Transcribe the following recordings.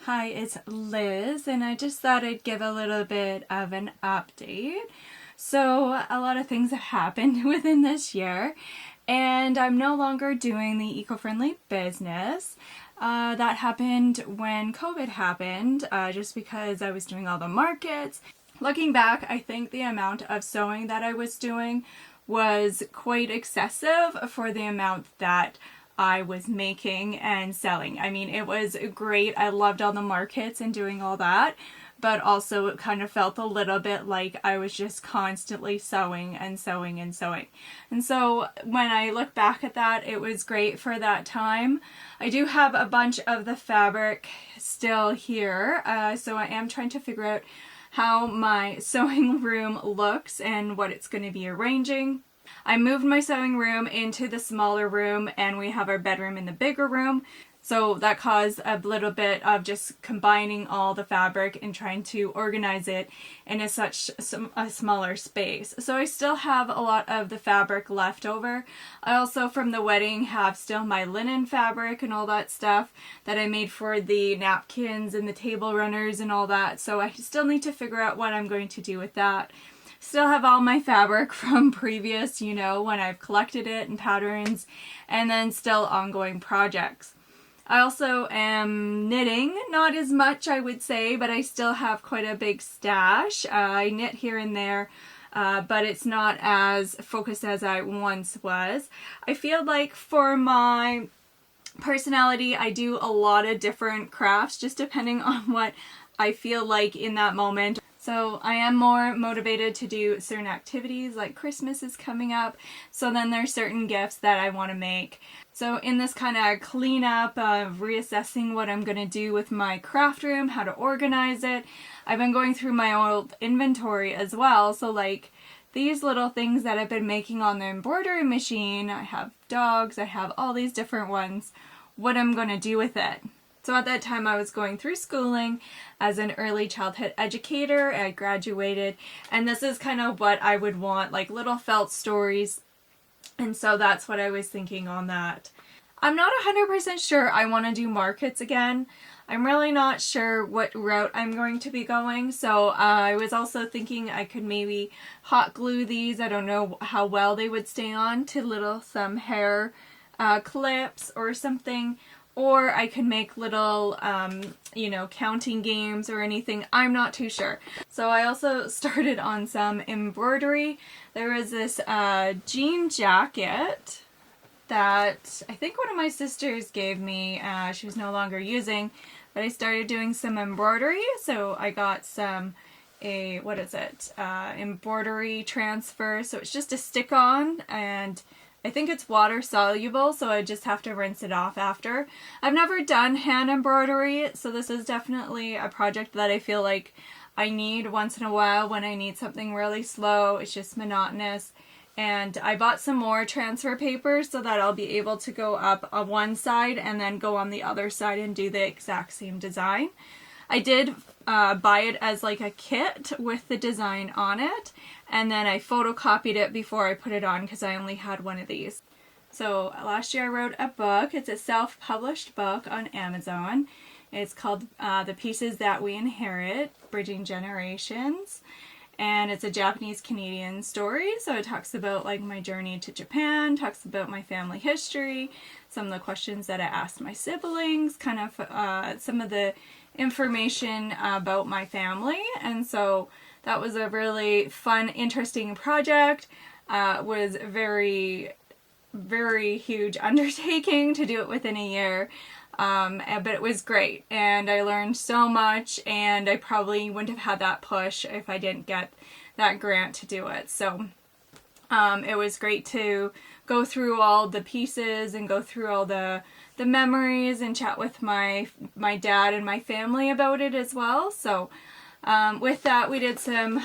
Hi, it's Liz, and I just thought I'd give a little bit of an update. So, a lot of things have happened within this year, and I'm no longer doing the eco-friendly business. That happened when COVID happened, just because I was doing all the markets. Looking back, I think the amount of sewing that I was doing was quite excessive for the amount that I was making and selling. I mean, it was great. I loved all the markets and doing all that, but also it kind of felt a little bit like I was just constantly sewing and sewing and sewing. And so when I look back at that, it was great for that time. I do have a bunch of the fabric still here, so I am trying to figure out how my sewing room looks and what it's going to be arranging. I moved my sewing room into the smaller room, and we have our bedroom in the bigger room. So that caused a little bit of just combining all the fabric and trying to organize it in a smaller space. So I still have a lot of the fabric left over. I also, from the wedding, have still my linen fabric and all that stuff that I made for the napkins and the table runners and all that. So I still need to figure out what I'm going to do with that. Still have all my fabric from previous, when I've collected it and patterns, and then still ongoing projects. I also am knitting, not as much I would say, but I still have quite a big stash. I knit here and there, but it's not as focused as I once was. I feel like for my personality, I do a lot of different crafts, just depending on what I feel like in that moment. So I am more motivated to do certain activities, like Christmas is coming up, so then there's certain gifts that I want to make. So in this kind of cleanup of reassessing what I'm going to do with my craft room, how to organize it, I've been going through my old inventory as well. So like these little things that I've been making on the embroidery machine, I have dogs, I have all these different ones, what I'm going to do with it. So at that time I was going through schooling as an early childhood educator. I graduated, and this is kind of what I would want, like little felt stories. And so that's what I was thinking on that. I'm not 100% sure I want to do markets again. I'm really not sure what route I'm going to be going. So I was also thinking I could maybe hot glue these. I don't know how well they would stay on to some hair clips or something. Or I could make little, counting games or anything. I'm not too sure. So I also started on some embroidery. There was this jean jacket that I think one of my sisters gave me. She was no longer using, but I started doing some embroidery. So I got embroidery transfer. So it's just a stick-on, and I think it's water soluble, so I just have to rinse it off after. I've never done hand embroidery, so this is definitely a project that I feel like I need once in a while when I need something really slow. It's just monotonous. And I bought some more transfer paper so that I'll be able to go up on one side and then go on the other side and do the exact same design. I did buy it as like a kit with the design on it, and then I photocopied it before I put it on because I only had one of these. So last year I wrote a book. It's a self-published book on Amazon. It's called The Pieces That We Inherit, Bridging Generations. And it's a Japanese-Canadian story, so it talks about like my journey to Japan, talks about my family history, some of the questions that I asked my siblings, kind of some of the information about my family. And so that was a really fun, interesting project. It was a very, very huge undertaking to do it within a year. But it was great, and I learned so much, and I probably wouldn't have had that push if I didn't get that grant to do it. So it was great to go through all the pieces and go through all the memories and chat with my dad and my family about it as well. So with that, we did some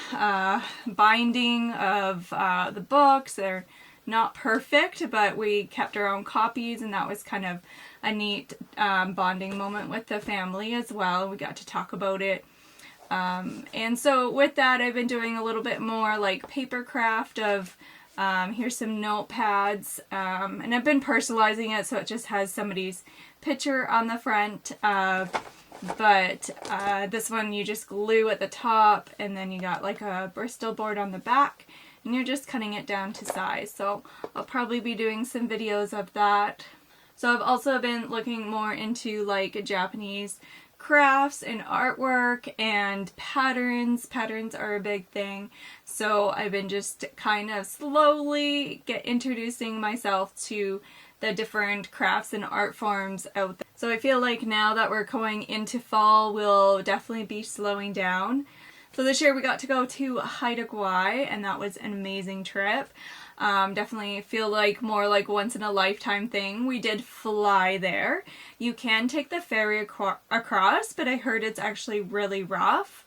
binding of the books. They're not perfect, but we kept our own copies, and that was kind of a neat bonding moment with the family as well. We got to talk about it. And so with that, I've been doing a little bit more like paper craft of here's some notepads, and I've been personalizing it so it just has somebody's picture on the front. but this one you just glue at the top, and then you got like a Bristol board on the back, and you're just cutting it down to size. So I'll probably be doing some videos of that. So I've also been looking more into like Japanese crafts and artwork and patterns. Patterns are a big thing. So I've been just kind of slowly introducing myself to the different crafts and art forms out there. So I feel like now that we're going into fall, we'll definitely be slowing down. So this year we got to go to Haida Gwaii, and that was an amazing trip. Definitely feel like more like once in a lifetime thing. We did fly there. You can take the ferry across, but I heard it's actually really rough.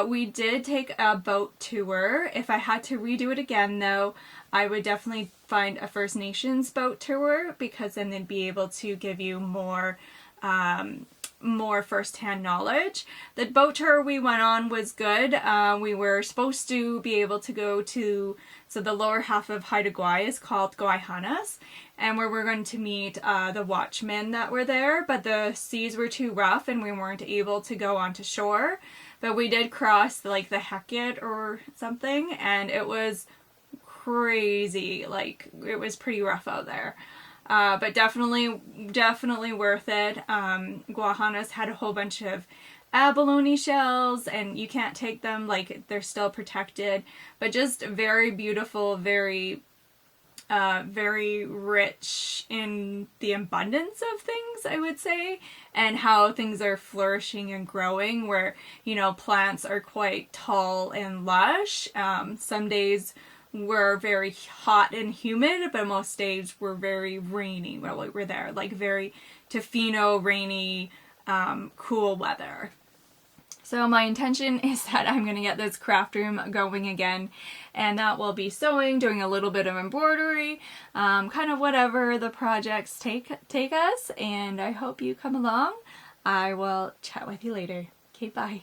We did take a boat tour. If I had to redo it again though, I would definitely find a First Nations boat tour, because then they'd be able to give you more first-hand knowledge. The boat tour we went on was good. We were supposed to be able to go to, so the lower half of Haida Gwaii is called Gwaii-Haanas, and where we're going to meet the watchmen that were there, but the seas were too rough and we weren't able to go onto shore. But we did cross like the Hecate or something, and it was crazy. Like, it was pretty rough out there. But definitely worth it. Gwaii-Haanas had a whole bunch of abalone shells, and you can't take them, like they're still protected, but just very beautiful, very rich in the abundance of things, I would say, and how things are flourishing and growing, where, you know, plants are quite tall and lush. Some days were very hot and humid, but most days were very rainy while we were there, like very Tofino, rainy, cool weather. So my intention is that I'm going to get this craft room going again, and that will be sewing, doing a little bit of embroidery, kind of whatever the projects take us, and I hope you come along. I will chat with you later. Okay, bye.